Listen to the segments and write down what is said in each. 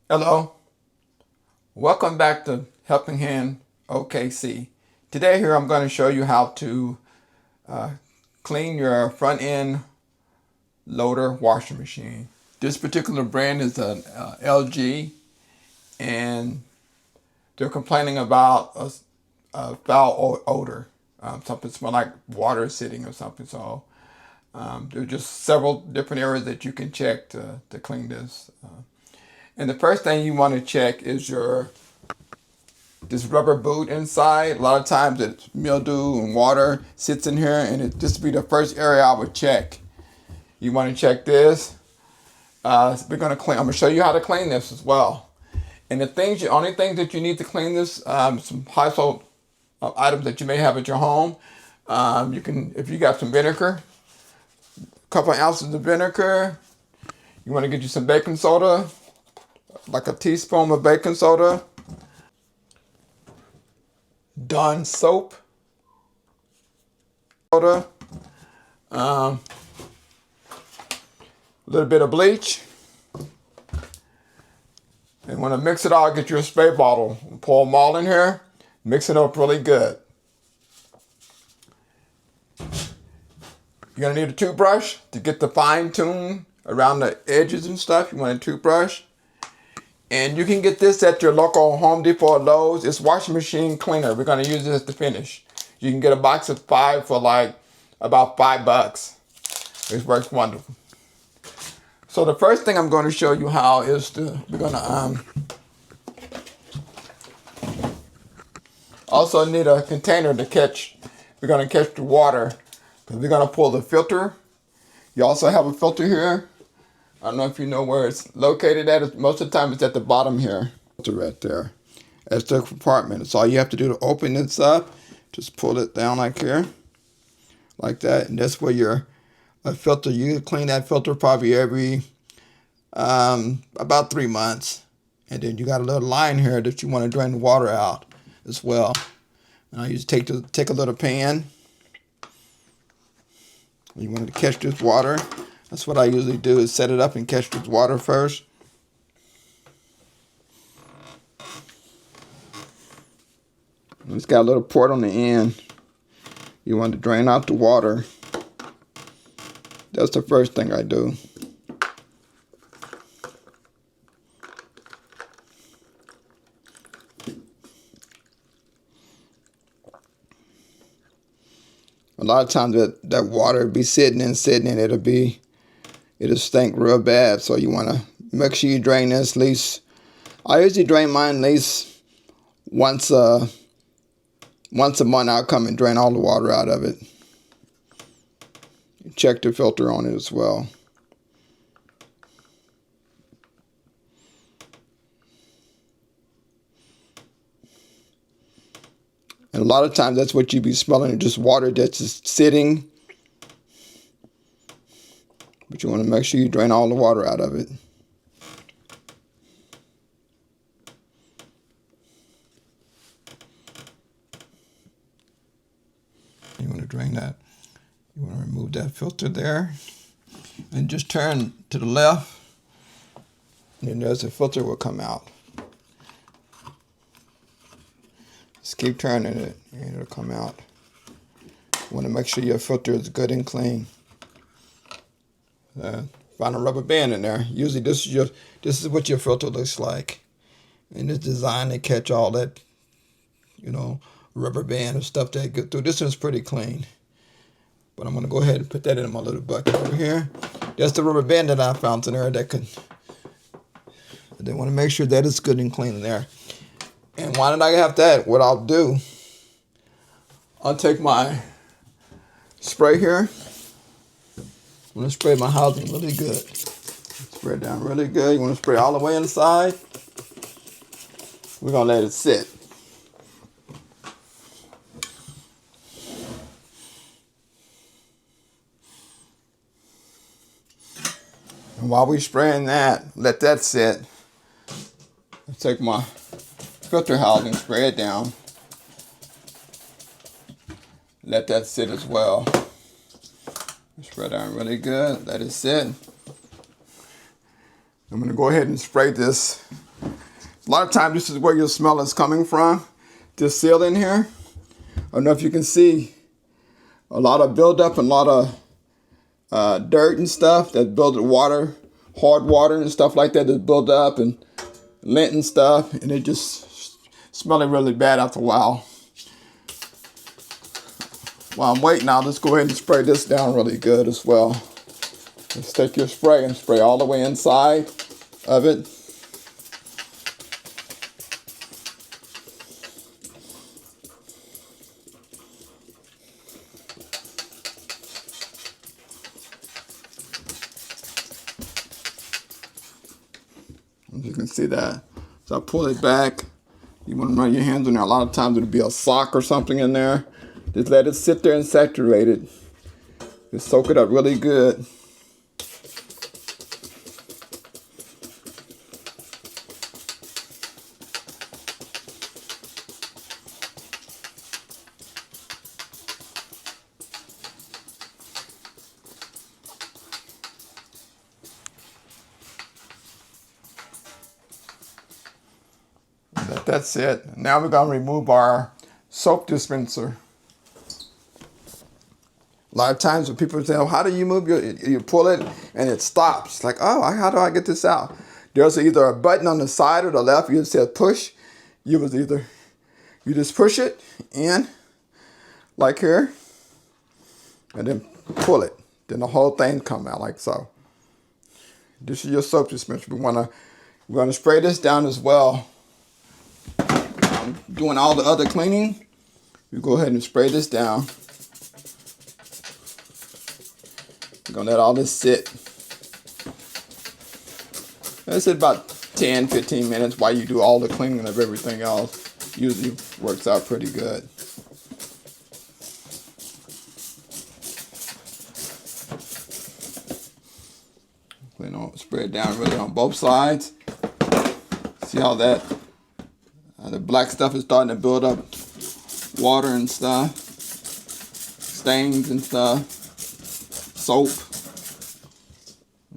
Hello, welcome back to Helping Hand OKC. Today here I'm going to show you how to clean your front end loader washing machine. This particular brand is an LG, and they're complaining about a foul odor. Something smell like water sitting or something. So there are just several different areas that you can check to clean this. And the first thing you want to check is this rubber boot inside. A lot of times it's mildew and water sits in here, and this would be the first area I would check. You want to check this. We're going to clean. I'm going to show you how to clean this as well. And the only things that you need to clean this, some household items that you may have at your home. You can, if you got some vinegar, a couple ounces of vinegar. You want to get you some baking soda, like a teaspoon of baking soda. Dawn soap, soda, a little bit of bleach. And when I mix it all, get you a spray bottle. Pour them all in here, mix it up really good. You're gonna need a toothbrush to get the fine tune around the edges and stuff. You want a toothbrush. And you can get this at your local Home Depot or Lowe's. It's washing machine cleaner. We're going to use this to finish. You can get a box of 5 for like about $5. It works wonderful. So the first thing I'm going to show you how is we're going to also need a container to catch. We're going to catch the water because we're going to pull the filter. You also have a filter here. I don't know if you know where it's located at. Most of the time it's at the bottom here. Right there. That's the compartment. It's all you have to do to open this up. Just pull it down like here. Like that. And that's where your filter, you clean that filter probably every about 3 months. And then you got a little line here that you want to drain the water out as well. And I just take a little pan. You want to catch this water. That's what I usually do, is set it up and catch this water first. And it's got a little port on the end. You want to drain out the water. That's the first thing I do. A lot of times that water will be sitting and it'll stink real bad. So you want to make sure you drain this at least. I usually drain mine at least once a month. I'll come and drain all the water out of it. Check the filter on it as well. And a lot of times that's what you be smelling, just water that's just sitting. But you want to make sure you drain all the water out of it. You want to drain that. You want to remove that filter there. And just turn to the left. And then there's the filter will come out. Just keep turning it and it'll come out. You want to make sure your filter is good and clean. Find a rubber band in there. Usually this is what your filter looks like. And it's designed to catch all that, rubber band and stuff that get through. This one's pretty clean. But I'm going to go ahead and put that in my little bucket over here. That's the rubber band that I found in there that could. They want to make sure that it's good and clean in there. And why did I have that? What I'll do, I'll take my spray here. I'm going to spray my housing really good. Spray it down really good. You want to spray all the way inside. We're going to let it sit. And while we're spraying that, let that sit. I'll take my filter housing, spray it down. Let that sit as well. Spread down really good. Let it sit. I'm going to go ahead and spray this A lot of times this is where your smell is coming from. This seal in here. I don't know if you can see a lot of buildup and a lot of dirt and stuff that build water, hard water and stuff like that that build up, and lint and stuff, and it just smelling really bad after a while. While I'm waiting, I'll just go ahead and spray this down really good as well. Just take your spray and spray all the way inside of it. As you can see that. So I pull it back. You want to run your hands in there. A lot of times it'll be a sock or something in there. Just let it sit there and saturate it. Just soak it up really good. That's it. Now we're going to remove our soap dispenser. A lot of times when people say, oh, how do you move you pull it and it stops. It's like, oh, how do I get this out? There's either a button on the side or the left. You just said push. You just push it in like here and then pull it. Then the whole thing come out like so. This is your soap dispenser. We're going to spray this down as well. Doing all the other cleaning, you go ahead and spray this down. You're gonna let all this sit. That's about 10-15 minutes while you do all the cleaning of everything else. Usually works out pretty good. Spray it down really on both sides. See how that the black stuff is starting to build up water and stuff, stains and stuff, soap.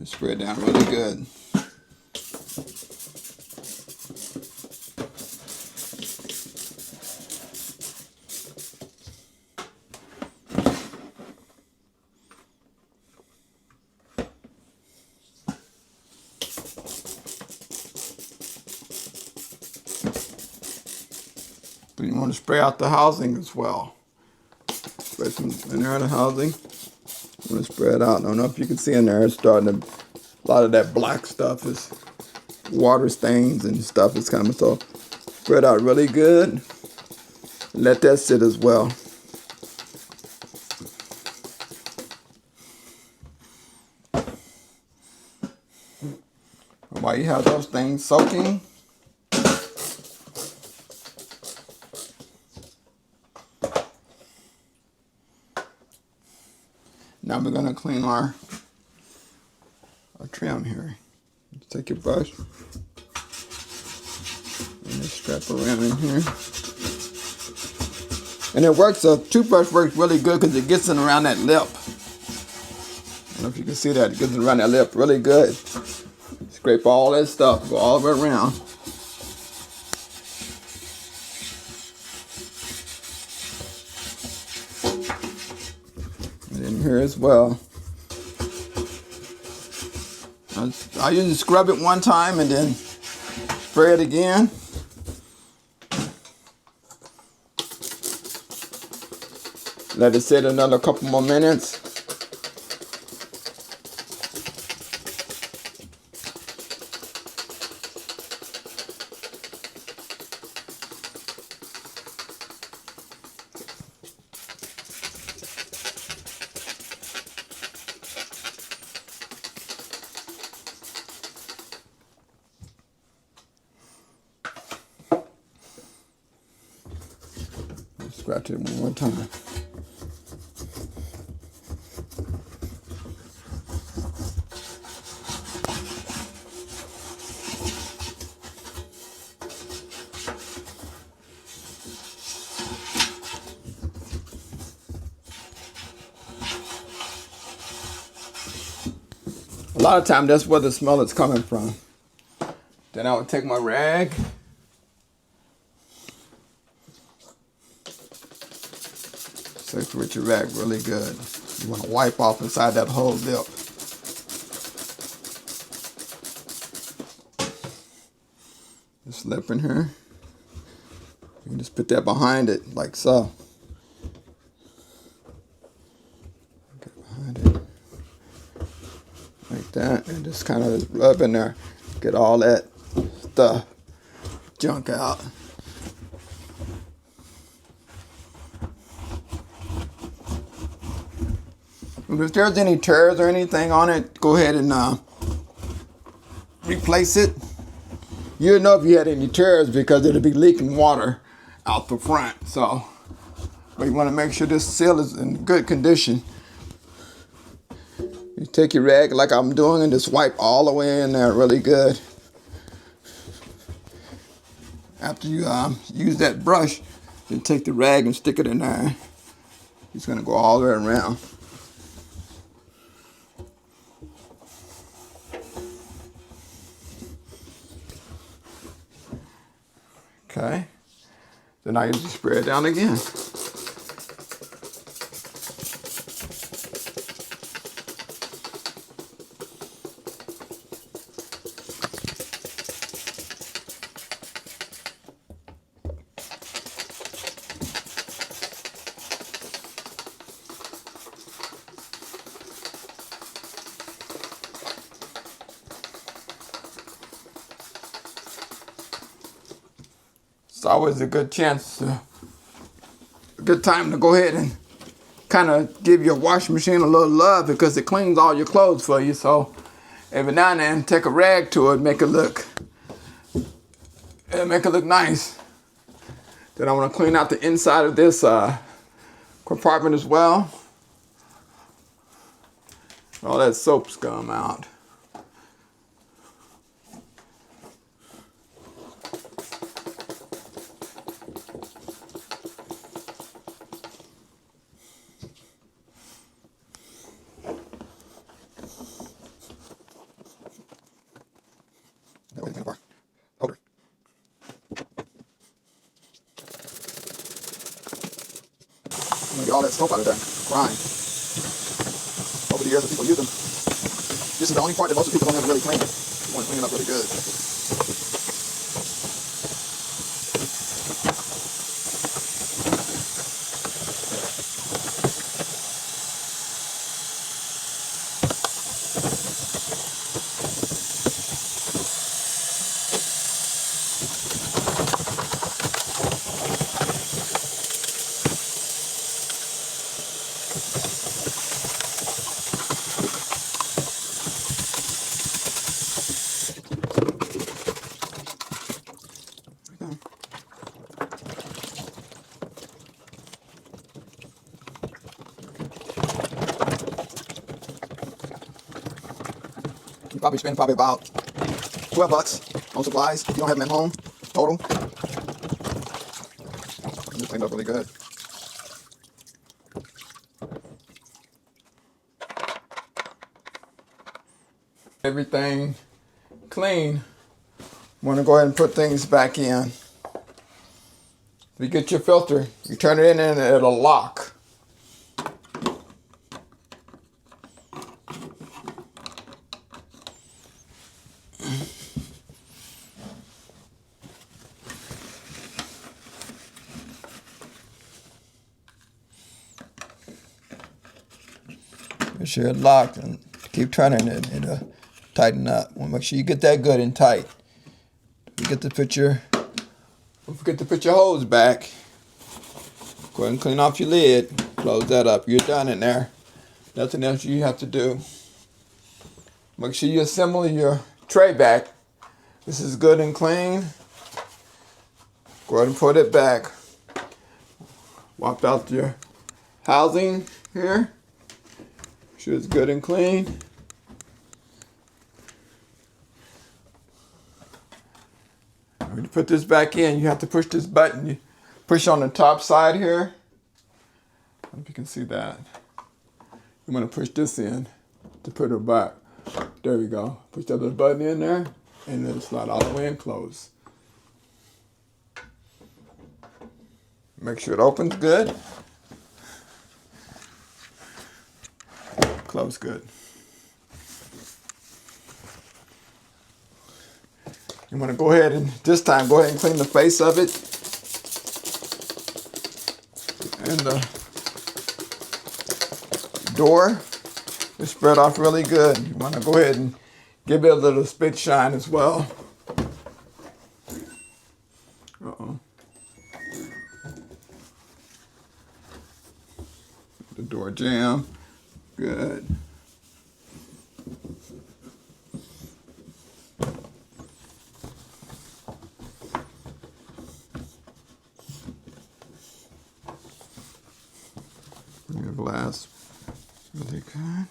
Spray it down really good. But you want to spray out the housing as well. Spray some in there in the housing. I'm going to spray it out. I don't know if you can see in there, it's starting to, a lot of that black stuff is water stains and stuff is coming. So spread out really good. Let that sit as well. While you have those things soaking, now we're going to clean our trim here. Just take your brush and just strap around in here. And it works, a toothbrush works really good because it gets in around that lip. I don't know if you can see that, it gets in around that lip really good. Scrape all that stuff, go all the way around. In here as well. I usually scrub it one time and then spray it again. Let it sit another couple more minutes. Scratch it one more time. A lot of time that's where the smell is coming from. Then I would take my rag Sex with your rag really good. You want to wipe off inside that whole lip. This lip in here. You can just put that behind it like so. Get behind it. Like that. And just kind of rub in there. Get all that stuff, junk out. If there's any tears or anything on it, go ahead and replace it. You'll know if you had any tears because it'll be leaking water out the front. So, but you want to make sure this seal is in good condition. You take your rag like I'm doing and just wipe all the way in there really good. After you use that brush, then take the rag and stick it in there. It's going to go all the way around. Okay, then I just spray it down again. It's always a good good time to go ahead and kind of give your washing machine a little love because it cleans all your clothes for you. So every now and then, take a rag to it, make it look nice. Then I want to clean out the inside of this compartment as well. All that soap scum out. Odors. I'm gonna get all that soap out of there. Grind. Over the years that people use them, this is the only part that most people don't have really clean. You want to clean it up really good. You probably spend about $12 on supplies if you don't have them at home, total. This cleaned up really good. Everything clean. Want to go ahead and put things back in. You get your filter, you turn it in and it'll lock. Make sure it's locked and keep turning it. It'll tighten up. Want to make sure you get that good and tight. Don't forget to put your hose back. Go ahead and clean off your lid. Close that up. You're done in there. Nothing else you have to do. Make sure you assemble your tray back. This is good and clean. Go ahead and put it back. Wipe out your housing here. Make sure it's good and clean. When you put this back in, you have to push this button. You push on the top side here. I don't know if you can see that. I'm going to push this in to put it back. There we go. Push that little button in there, and then slide all the way and close. Make sure it opens good. Close good. You want to go ahead and, this time, go ahead and clean the face of it. And the door is spread off really good. You want to go ahead and give it a little spit shine as well. Uh-oh. The door jamb. Good. Bring your glass really good.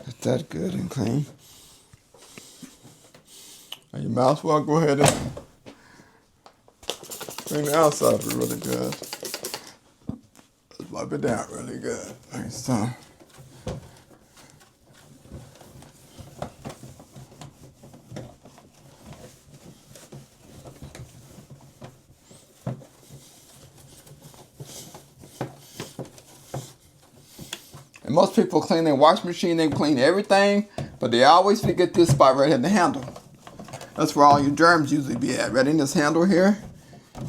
Get that good and clean. And your mouth will go ahead and clean the outside of it really good. Just wipe it down really good. Like so. And most people clean their wash machine, they clean everything, but they always forget this spot right here, the handle. That's where all your germs usually be at, right in this handle here.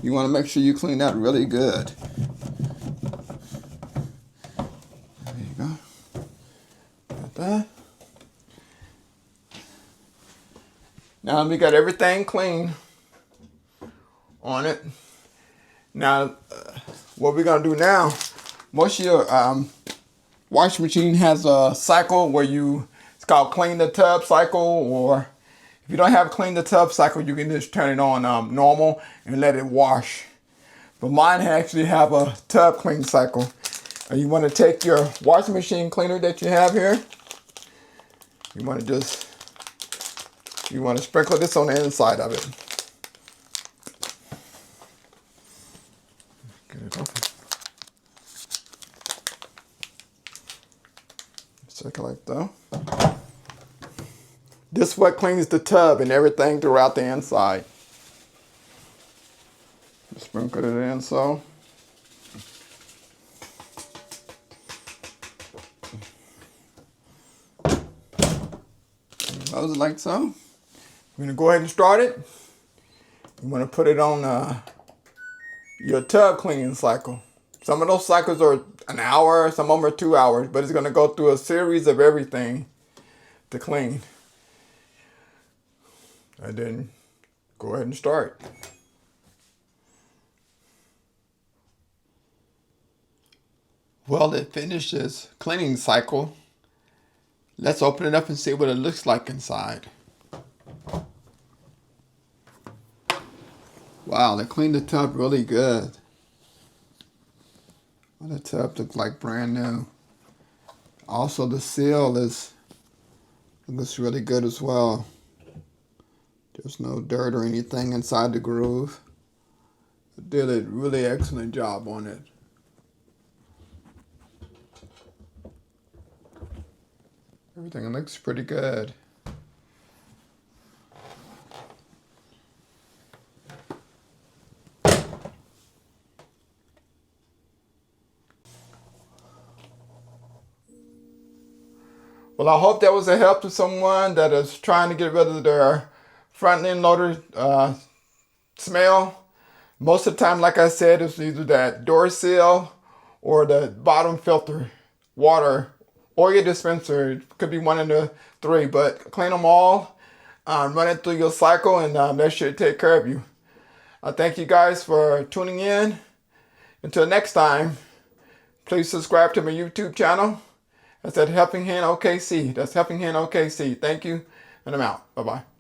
You want to make sure you clean that really good. There you go. Got that. Now we got everything clean on it. Now, what we're gonna do now, most of your wash machine has a cycle where it's called clean the tub cycle, or if you don't have clean the tub cycle, you can just turn it on normal and let it wash. But mine actually have a tub clean cycle. And you want to take your washing machine cleaner that you have here. You want to sprinkle this on the inside of it. Get it open. Circle like that. This is what cleans the tub and everything throughout the inside. Sprinkle it in so. Close it like so. We're gonna go ahead and start it. You wanna put it on your tub cleaning cycle. Some of those cycles are an hour, some of them are 2 hours, but it's gonna go through a series of everything to clean. And then go ahead and start. Well, it finished its cleaning cycle. Let's open it up and see what it looks like inside. Wow, they cleaned the tub really good. Well, the tub looks like brand new. Also, the seal looks really good as well. There's no dirt or anything inside the groove. They did a really excellent job on it. Everything looks pretty good. Well, I hope that was a help to someone that is trying to get rid of their front end loader smell. Most of the time, like I said, it's either that door seal or the bottom filter, water, or your dispenser. It could be one of the three, but clean them all, run it through your cycle, and that should take care of you. I thank you guys for tuning in. Until next time, please subscribe to my YouTube channel. That's at Helping Hand OKC. That's Helping Hand OKC. Thank you, and I'm out. Bye-bye.